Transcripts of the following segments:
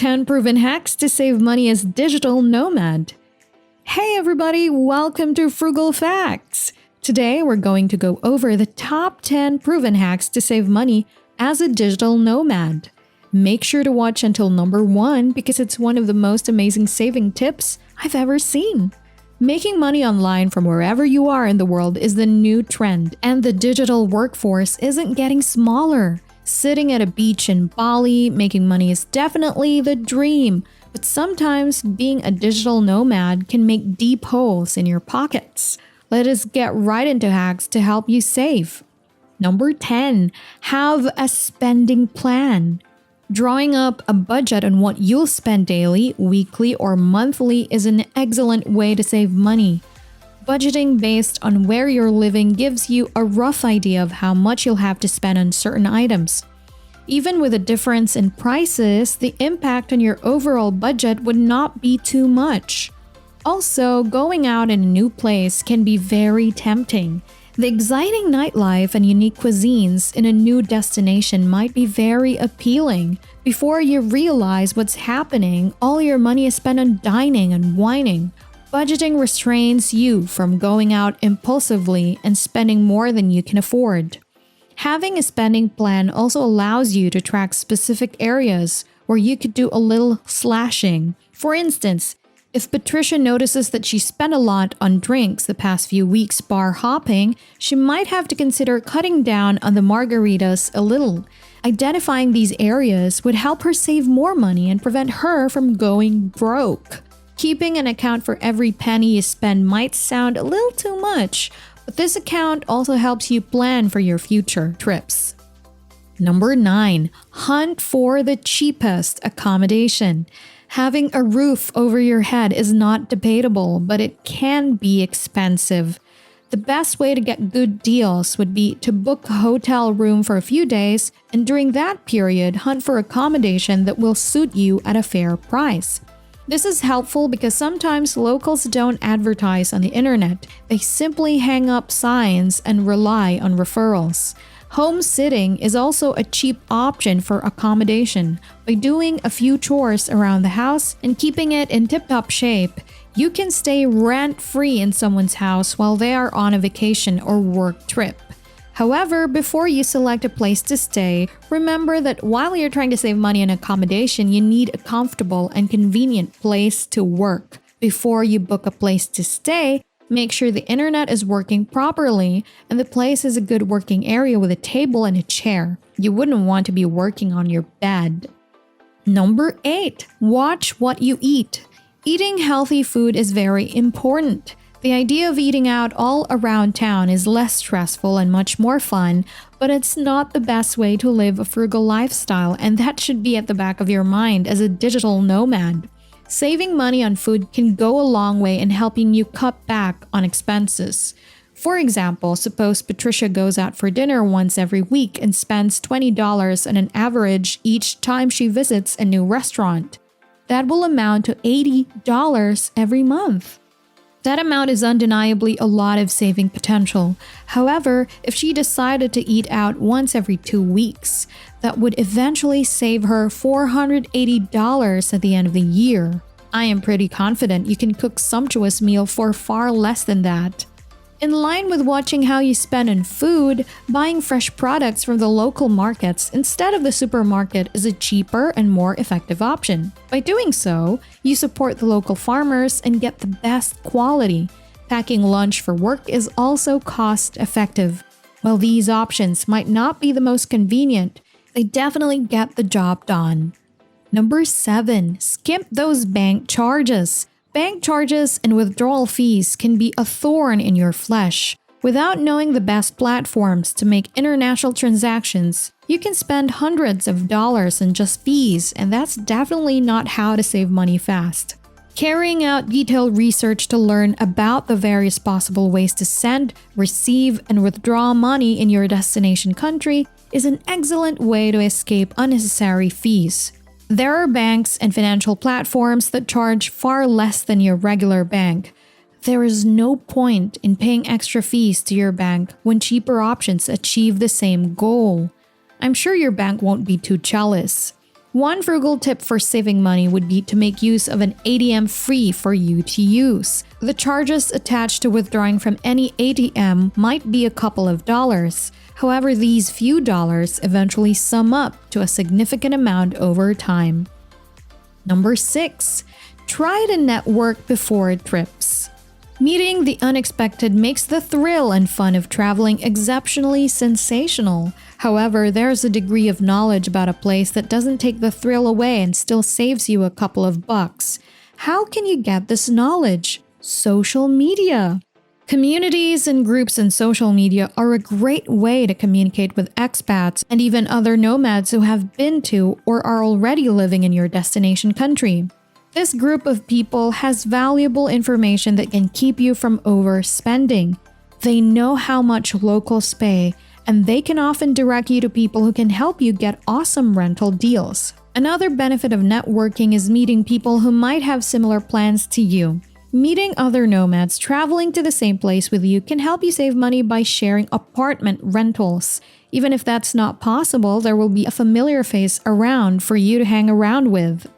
10 proven hacks to save money as digital nomad. Hey everybody, welcome to Frugal Facts. Today we're going to go over the top 10 proven hacks to save money as a digital nomad. Make sure to watch until number 1 because it's one of the most amazing saving tips I've ever seen. Making money online from wherever you are in the world is the new trend, and the digital workforce isn't getting smaller. Sitting at a beach in Bali, making money is definitely the dream, but sometimes being a digital nomad can make deep holes in your pockets. Let us get right into hacks to help you save. Number 10, have a spending plan. Drawing up a budget on what you'll spend daily, weekly, or monthly is an excellent way to save money. Budgeting based on where you're living gives you a rough idea of how much you'll have to spend on certain items. Even with a difference in prices, the impact on your overall budget would not be too much. Also, going out in a new place can be very tempting. The exciting nightlife and unique cuisines in a new destination might be very appealing. Before you realize what's happening, all your money is spent on dining and whining. Budgeting restrains you from going out impulsively and spending more than you can afford. Having a spending plan also allows you to track specific areas where you could do a little slashing. For instance, if Patricia notices that she spent a lot on drinks the past few weeks bar hopping, she might have to consider cutting down on the margaritas a little. Identifying these areas would help her save more money and prevent her from going broke. Keeping an account for every penny you spend might sound a little too much, but this account also helps you plan for your future trips. Number 9, hunt for the cheapest accommodation. Having a roof over your head is not debatable, but it can be expensive. The best way to get good deals would be to book a hotel room for a few days, and during that period, hunt for accommodation that will suit you at a fair price. This is helpful because sometimes locals don't advertise on the internet. They simply hang up signs and rely on referrals. Home sitting is also a cheap option for accommodation. By doing a few chores around the house and keeping it in tip-top shape, you can stay rent-free in someone's house while they are on a vacation or work trip. However, before you select a place to stay, remember that while you're trying to save money on accommodation, you need a comfortable and convenient place to work. Before you book a place to stay, make sure the internet is working properly and the place is a good working area with a table and a chair. You wouldn't want to be working on your bed. Number 8, watch what you eat. Eating healthy food is very important. The idea of eating out all around town is less stressful and much more fun, but it's not the best way to live a frugal lifestyle, and that should be at the back of your mind as a digital nomad. Saving money on food can go a long way in helping you cut back on expenses. For example, suppose Patricia goes out for dinner once every week and spends $20 on an average each time she visits a new restaurant. That will amount to $80 every month. That amount is undeniably a lot of saving potential. However, if she decided to eat out once every 2 weeks, that would eventually save her $480 at the end of the year. I am pretty confident you can cook a sumptuous meal for far less than that. In line with watching how you spend on food, buying fresh products from the local markets instead of the supermarket is a cheaper and more effective option. By doing so, you support the local farmers and get the best quality. Packing lunch for work is also cost-effective. While these options might not be the most convenient, they definitely get the job done. Number 7, skip those bank charges. Bank charges and withdrawal fees can be a thorn in your flesh. Without knowing the best platforms to make international transactions, you can spend hundreds of dollars in just fees, and that's definitely not how to save money fast. Carrying out detailed research to learn about the various possible ways to send, receive, and withdraw money in your destination country is an excellent way to escape unnecessary fees. There are banks and financial platforms that charge far less than your regular bank. There is no point in paying extra fees to your bank when cheaper options achieve the same goal. I'm sure your bank won't be too jealous. One frugal tip for saving money would be to make use of an ATM free for you to use. The charges attached to withdrawing from any ATM might be a couple of dollars. However, these few dollars eventually sum up to a significant amount over time. Number 6. Try to network before trips. Meeting the unexpected makes the thrill and fun of traveling exceptionally sensational. However, there's a degree of knowledge about a place that doesn't take the thrill away and still saves you a couple of bucks. How can you get this knowledge? Social media. Communities and groups in social media are a great way to communicate with expats and even other nomads who have been to or are already living in your destination country. This group of people has valuable information that can keep you from overspending. They know how much locals pay, and they can often direct you to people who can help you get awesome rental deals. Another benefit of networking is meeting people who might have similar plans to you. Meeting other nomads traveling to the same place with you can help you save money by sharing apartment rentals. Even if that's not possible, there will be a familiar face around for you to hang around with.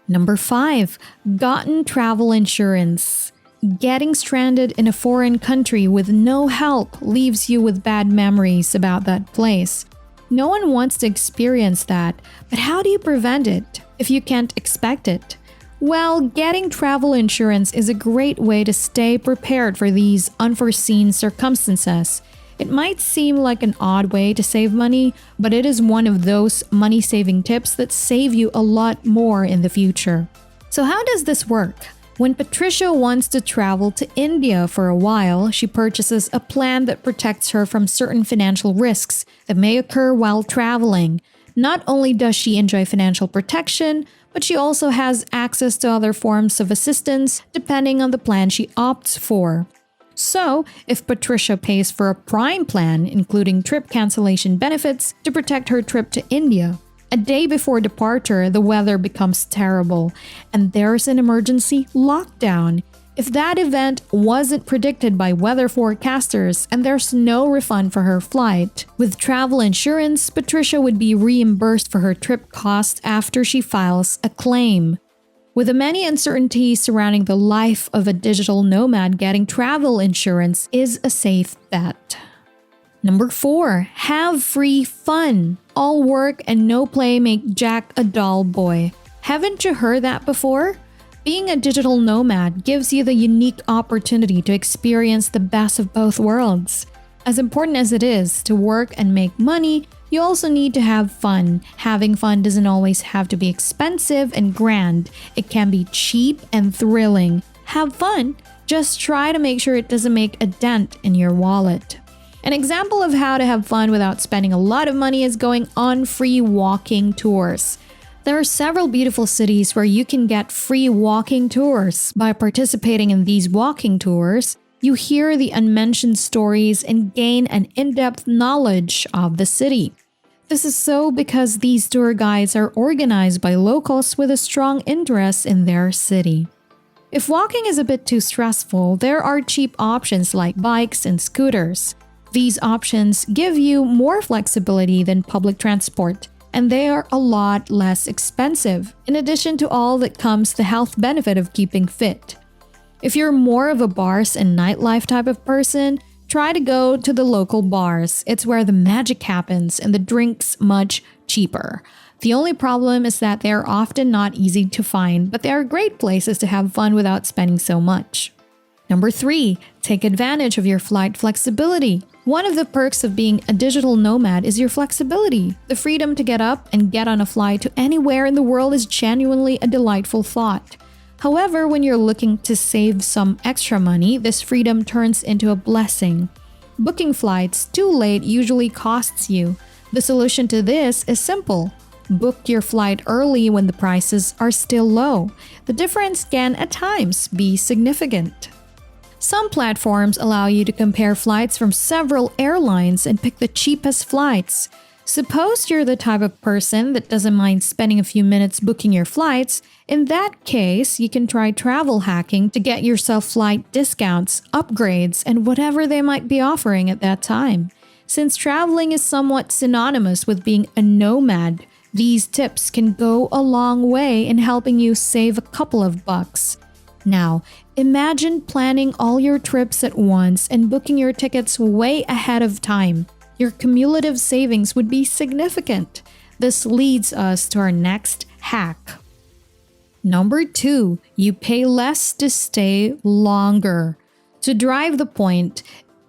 Number 5. Gotten travel insurance. Getting stranded in a foreign country with no help leaves you with bad memories about that place. No one wants to experience that, but how do you prevent it if you can't expect it? Well, getting travel insurance is a great way to stay prepared for these unforeseen circumstances. It might seem like an odd way to save money, but it is one of those money-saving tips that save you a lot more in the future. So how does this work? When Patricia wants to travel to India for a while, she purchases a plan that protects her from certain financial risks that may occur while traveling. Not only does she enjoy financial protection, but she also has access to other forms of assistance depending on the plan she opts for. So, if Patricia pays for a Prime plan, including trip cancellation benefits to protect her trip to India, a day before departure, the weather becomes terrible, and there's an emergency lockdown. If that event wasn't predicted by weather forecasters and there's no refund for her flight, with travel insurance, Patricia would be reimbursed for her trip costs after she files a claim. With the many uncertainties surrounding the life of a digital nomad, getting travel insurance is a safe bet. Number 4. Have free fun. All work and no play make Jack a dull boy. Haven't you heard that before? Being a digital nomad gives you the unique opportunity to experience the best of both worlds. As important as it is to work and make money, you also need to have fun. Having fun doesn't always have to be expensive and grand. It can be cheap and thrilling. Have fun. Just try to make sure it doesn't make a dent in your wallet. An example of how to have fun without spending a lot of money is going on free walking tours. There are several beautiful cities where you can get free walking tours. By participating in these walking tours, you hear the unmentioned stories and gain an in-depth knowledge of the city. This is so because these tour guides are organized by locals with a strong interest in their city. If walking is a bit too stressful, there are cheap options like bikes and scooters. These options give you more flexibility than public transport, and they are a lot less expensive. In addition to all that comes the health benefit of keeping fit. If you're more of a bars and nightlife type of person, try to go to the local bars. It's where the magic happens and the drinks much cheaper. The only problem is that they are often not easy to find, but they are great places to have fun without spending so much. Number 3, take advantage of your flight flexibility. One of the perks of being a digital nomad is your flexibility. The freedom to get up and get on a flight to anywhere in the world is genuinely a delightful thought. However, when you're looking to save some extra money, this freedom turns into a blessing. Booking flights too late usually costs you. The solution to this is simple. Book your flight early when the prices are still low. The difference can at times be significant. Some platforms allow you to compare flights from several airlines and pick the cheapest flights. Suppose you're the type of person that doesn't mind spending a few minutes booking your flights. In that case, you can try travel hacking to get yourself flight discounts, upgrades, and whatever they might be offering at that time. Since traveling is somewhat synonymous with being a nomad, These tips can go a long way in helping you save a couple of bucks. Now, imagine planning all your trips at once and booking your tickets way ahead of time. Your cumulative savings would be significant. This leads us to our next hack. Number 2, you pay less to stay longer. To drive the point,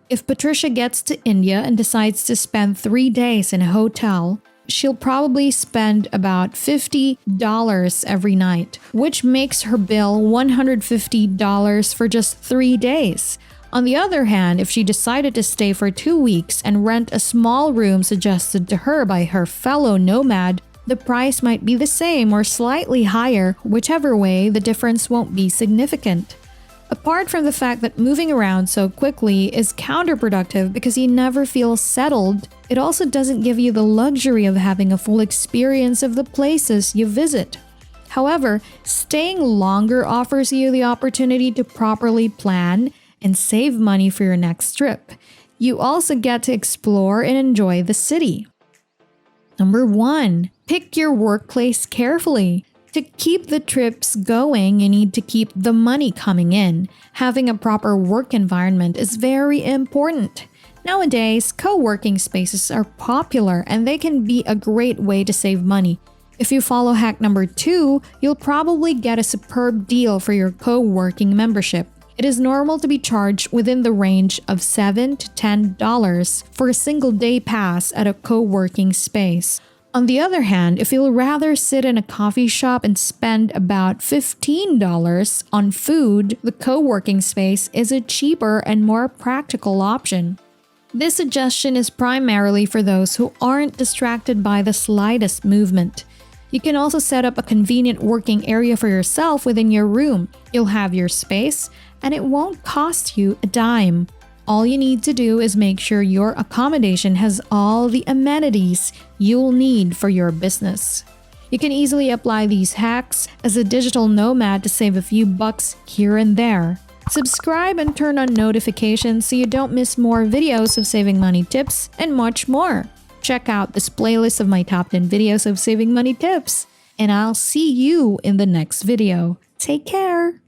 if Patricia gets to India and decides to spend 3 days in a hotel, she'll probably spend about $50 every night, which makes her bill $150 for just 3 days. On the other hand, if she decided to stay for 2 weeks and rent a small room suggested to her by her fellow nomad, the price might be the same or slightly higher. Whichever way, the difference won't be significant. Apart from the fact that moving around so quickly is counterproductive because you never feel settled, it also doesn't give you the luxury of having a full experience of the places you visit. However, staying longer offers you the opportunity to properly plan and save money for your next trip. You also get to explore and enjoy the city. Number 1, pick your workplace carefully. To keep the trips going, you need to keep the money coming in. Having a proper work environment is very important. Nowadays, co-working spaces are popular and they can be a great way to save money. If you follow hack number 2, you'll probably get a superb deal for your co-working membership. It is normal to be charged within the range of $7 to $10 for a single day pass at a co-working space. On the other hand, if you'll rather sit in a coffee shop and spend about $15 on food, the co-working space is a cheaper and more practical option. This suggestion is primarily for those who aren't distracted by the slightest movement. You can also set up a convenient working area for yourself within your room. You'll have your space, and it won't cost you a dime. All you need to do is make sure your accommodation has all the amenities you'll need for your business. You can easily apply these hacks as a digital nomad to save a few bucks here and there. Subscribe and turn on notifications so you don't miss more videos of saving money tips and much more. Check out this playlist of my top 10 videos of saving money tips, and I'll see you in the next video. Take care!